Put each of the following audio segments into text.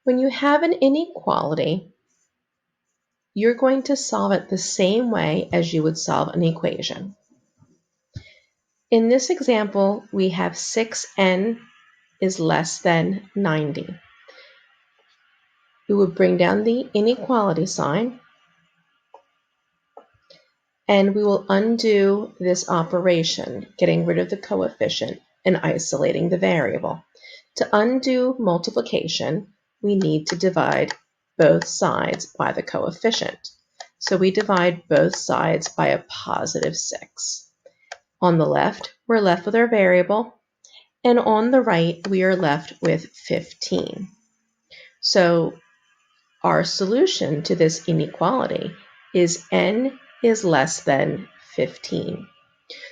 When you have an inequality, you're going to solve it the same way as you would solve an equation. In this example, we have 6n is less than 90. We would bring down the inequality sign, and we will undo this operation, getting rid of the coefficient and isolating the variable. To undo multiplication, we need to divide both sides by the coefficient. So we divide both sides by a positive 6. On the left, we're left with our variable, and on the right, we are left with 15. So our solution to this inequality is n is less than 15.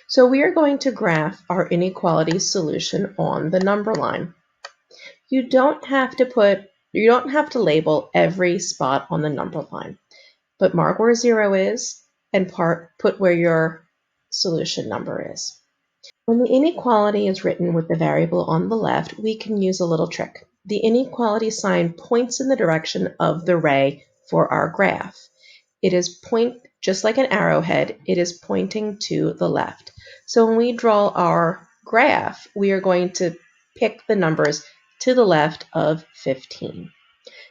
So we are going to graph our inequality solution on the number line. You don't have to label every spot on the number line, but mark where 0 is and put where your solution number is. When the inequality is written with the variable on the left, we can use a little trick. The inequality sign points in the direction of the ray for our graph. It is just like an arrowhead, it is pointing to the left. So when we draw our graph, we are going to pick the numbers to the left of 15.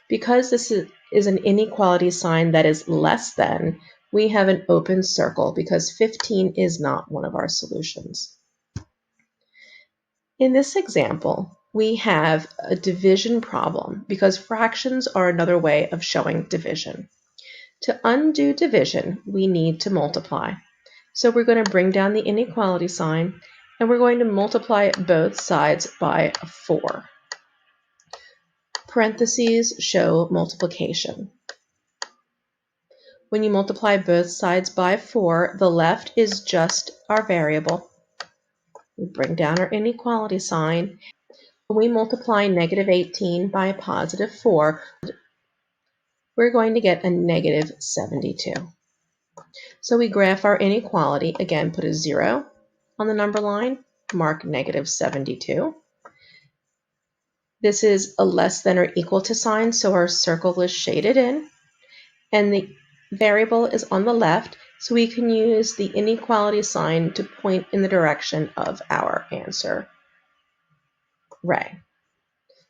Because this is an inequality sign that is less than, we have an open circle because 15 is not one of our solutions. In this example, we have a division problem because fractions are another way of showing division. To undo division, we need to multiply. So we're going to bring down the inequality sign, and we're going to multiply both sides by 4. Parentheses show multiplication. When you multiply both sides by 4, the left is just our variable. We bring down our inequality sign. When we multiply negative 18 by a positive 4, we're going to get a negative 72. So we graph our inequality. Again, put a 0 on the number line, mark negative 72. This is a less than or equal to sign, so our circle is shaded in. And the variable is on the left, so we can use the inequality sign to point in the direction of our answer ray.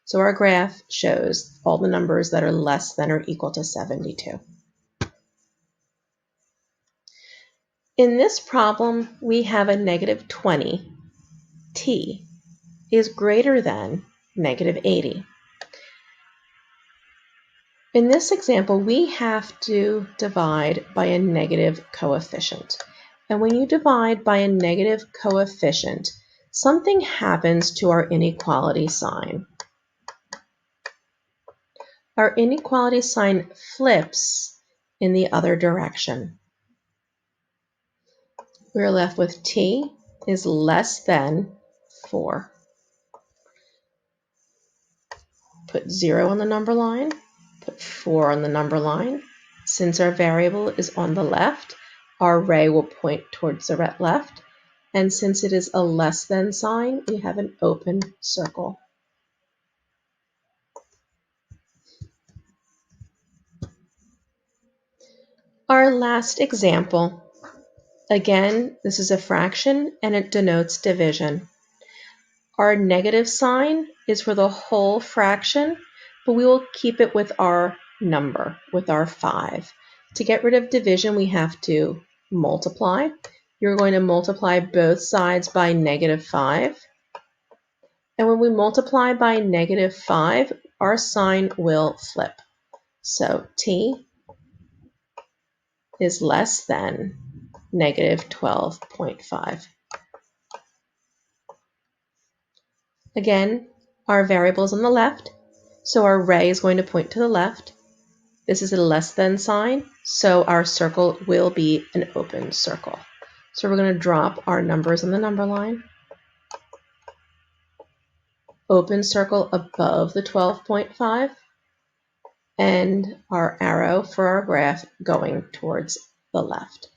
So our graph shows all the numbers that are less than or equal to 72. In this problem, we have a negative 20. T is greater than negative 80. In this example, we have to divide by a negative coefficient. And when you divide by a negative coefficient, something happens to our inequality sign. Our inequality sign flips in the other direction. We're left with t is less than 4. Put 0 on the number line, put 4 on the number line. Since our variable is on the left, our ray will point towards the left. And since it is a less than sign, we have an open circle. Our last example. Again, this is a fraction and it denotes division. Our negative sign is for the whole fraction, but we will keep it with our number, with our 5. To get rid of division, we have to multiply. You're going to multiply both sides by negative 5. And when we multiply by negative 5, our sign will flip. So t is less than negative 12.5. Again, our variable is on the left, so our ray is going to point to the left. This is a less than sign, so our circle will be an open circle. So we're going to drop our numbers on the number line. Open circle above the 12.5, and our arrow for our graph going towards the left.